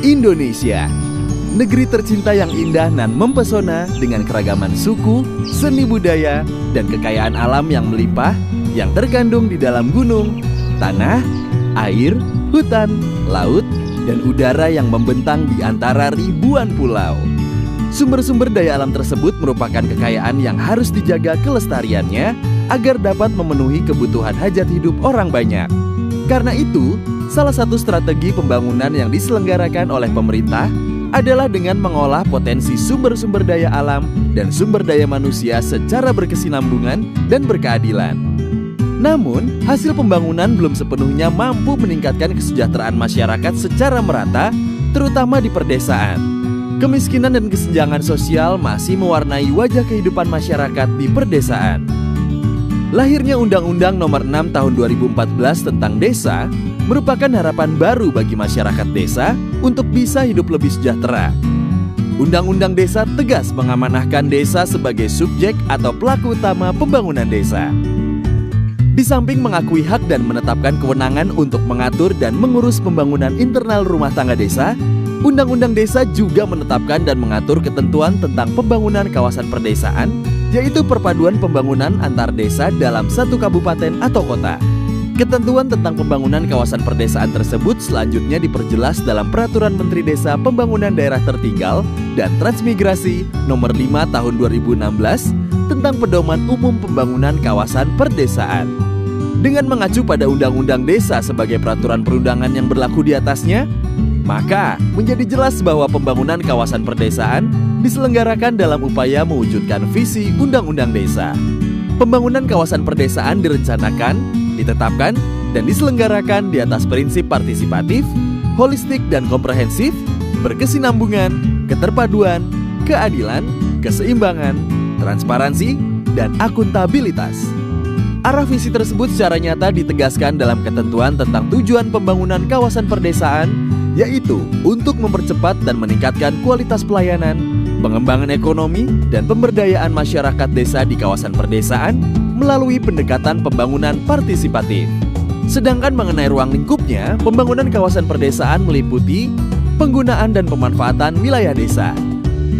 Indonesia, negeri tercinta yang indah dan mempesona dengan keragaman suku, seni budaya, dan kekayaan alam yang melimpah yang terkandung di dalam gunung, tanah, air, hutan, laut, dan udara yang membentang di antara ribuan pulau. Sumber-sumber daya alam tersebut merupakan kekayaan yang harus dijaga kelestariannya agar dapat memenuhi kebutuhan hajat hidup orang banyak. Karena itu, salah satu strategi pembangunan yang diselenggarakan oleh pemerintah adalah dengan mengolah potensi sumber-sumber daya alam dan sumber daya manusia secara berkesinambungan dan berkeadilan. Namun, hasil pembangunan belum sepenuhnya mampu meningkatkan kesejahteraan masyarakat secara merata, terutama di perdesaan. Kemiskinan dan kesenjangan sosial masih mewarnai wajah kehidupan masyarakat di perdesaan. Lahirnya Undang-Undang Nomor 6 Tahun 2014 tentang Desa merupakan harapan baru bagi masyarakat desa untuk bisa hidup lebih sejahtera. Undang-Undang Desa tegas mengamanahkan desa sebagai subjek atau pelaku utama pembangunan desa. Di samping mengakui hak dan menetapkan kewenangan untuk mengatur dan mengurus pembangunan internal rumah tangga desa, Undang-Undang Desa juga menetapkan dan mengatur ketentuan tentang pembangunan kawasan perdesaan, yaitu perpaduan pembangunan antar desa dalam satu kabupaten atau kota. Ketentuan tentang pembangunan kawasan perdesaan tersebut selanjutnya diperjelas dalam Peraturan Menteri Desa Pembangunan Daerah Tertinggal dan Transmigrasi Nomor 5 Tahun 2016 tentang Pedoman Umum Pembangunan Kawasan Perdesaan. Dengan mengacu pada Undang-Undang Desa sebagai peraturan perundangan yang berlaku di atasnya, maka menjadi jelas bahwa pembangunan kawasan perdesaan diselenggarakan dalam upaya mewujudkan visi Undang-Undang Desa. Pembangunan kawasan perdesaan direncanakan, ditetapkan, dan diselenggarakan di atas prinsip partisipatif, holistik dan komprehensif, berkesinambungan, keterpaduan, keadilan, keseimbangan, transparansi, dan akuntabilitas. Arah visi tersebut secara nyata ditegaskan dalam ketentuan tentang tujuan pembangunan kawasan perdesaan, yaitu untuk mempercepat dan meningkatkan kualitas pelayanan, pengembangan ekonomi, dan pemberdayaan masyarakat desa di kawasan perdesaan melalui pendekatan pembangunan partisipatif. Sedangkan mengenai ruang lingkupnya, pembangunan kawasan perdesaan meliputi penggunaan dan pemanfaatan wilayah desa,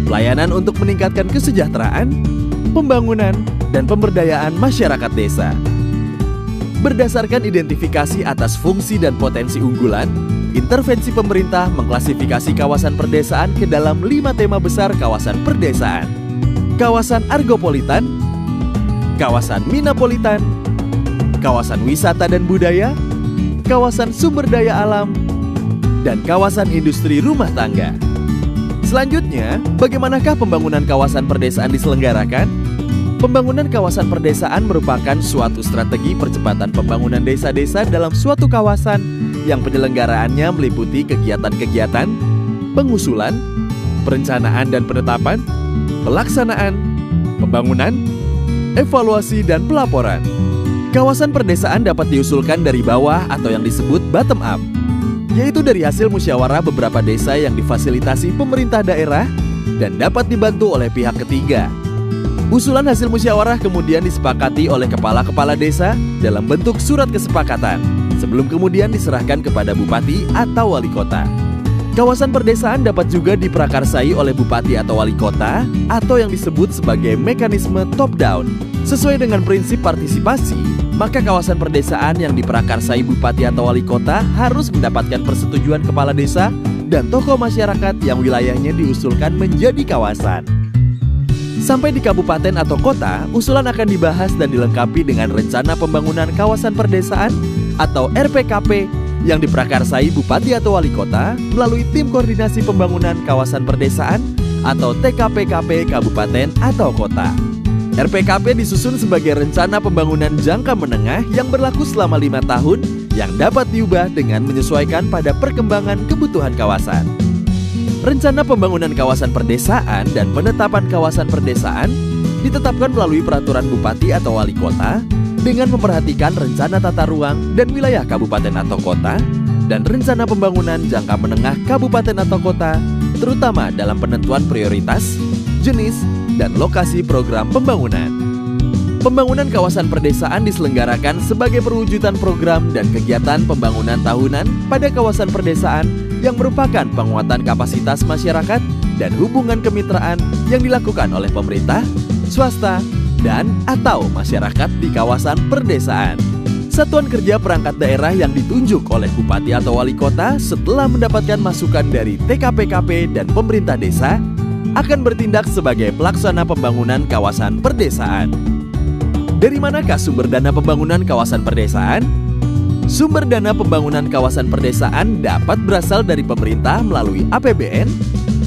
pelayanan untuk meningkatkan kesejahteraan, pembangunan, dan pemberdayaan masyarakat desa. Berdasarkan identifikasi atas fungsi dan potensi unggulan, intervensi pemerintah mengklasifikasi kawasan perdesaan ke dalam 5 tema besar kawasan perdesaan: kawasan argopolitan, kawasan minapolitan, kawasan wisata dan budaya, kawasan sumber daya alam, dan kawasan industri rumah tangga. Selanjutnya, bagaimanakah pembangunan kawasan perdesaan diselenggarakan? Pembangunan kawasan perdesaan merupakan suatu strategi percepatan pembangunan desa-desa dalam suatu kawasan yang penyelenggaraannya meliputi kegiatan-kegiatan, pengusulan, perencanaan dan penetapan, pelaksanaan, pembangunan, evaluasi, dan pelaporan. Kawasan perdesaan dapat diusulkan dari bawah atau yang disebut bottom up, yaitu dari hasil musyawarah beberapa desa yang difasilitasi pemerintah daerah dan dapat dibantu oleh pihak ketiga. Usulan hasil musyawarah kemudian disepakati oleh kepala-kepala desa dalam bentuk surat kesepakatan, sebelum kemudian diserahkan kepada bupati atau wali kota. Kawasan perdesaan dapat juga diprakarsai oleh bupati atau wali kota, atau yang disebut sebagai mekanisme top-down. Sesuai dengan prinsip partisipasi, maka kawasan perdesaan yang diprakarsai bupati atau wali kota harus mendapatkan persetujuan kepala desa dan tokoh masyarakat yang wilayahnya diusulkan menjadi kawasan. Sampai di kabupaten atau kota, usulan akan dibahas dan dilengkapi dengan rencana pembangunan kawasan perdesaan atau RPKP yang diprakarsai bupati atau wali kota melalui tim koordinasi pembangunan kawasan perdesaan atau TKPKP kabupaten atau kota. RPKP disusun sebagai rencana pembangunan jangka menengah yang berlaku selama 5 tahun yang dapat diubah dengan menyesuaikan pada perkembangan kebutuhan kawasan. Rencana pembangunan kawasan perdesaan dan penetapan kawasan perdesaan ditetapkan melalui peraturan bupati atau wali kota dengan memperhatikan rencana tata ruang dan wilayah kabupaten atau kota dan rencana pembangunan jangka menengah kabupaten atau kota, terutama dalam penentuan prioritas, jenis, dan lokasi program pembangunan. Pembangunan kawasan perdesaan diselenggarakan sebagai perwujudan program dan kegiatan pembangunan tahunan pada kawasan perdesaan yang merupakan penguatan kapasitas masyarakat dan hubungan kemitraan yang dilakukan oleh pemerintah, swasta, dan atau masyarakat di kawasan perdesaan. Satuan kerja perangkat daerah yang ditunjuk oleh bupati atau wali kota setelah mendapatkan masukan dari TKPKP dan pemerintah desa akan bertindak sebagai pelaksana pembangunan kawasan perdesaan. Dari manakah sumber dana pembangunan kawasan perdesaan? Sumber dana pembangunan kawasan perdesaan dapat berasal dari pemerintah melalui APBN,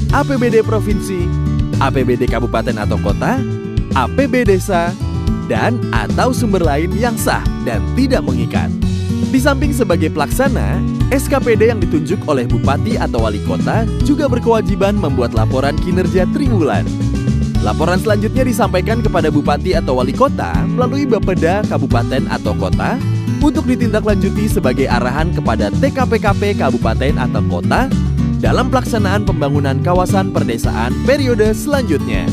APBD provinsi, APBD kabupaten atau kota, APB desa, dan atau sumber lain yang sah dan tidak mengikat. Di samping sebagai pelaksana, SKPD yang ditunjuk oleh bupati atau wali kota juga berkewajiban membuat laporan kinerja triwulan. Laporan selanjutnya disampaikan kepada bupati atau wali kota melalui Bapeda kabupaten atau kota untuk ditindaklanjuti sebagai arahan kepada TKPKP kabupaten atau kota dalam pelaksanaan pembangunan kawasan perdesaan periode selanjutnya.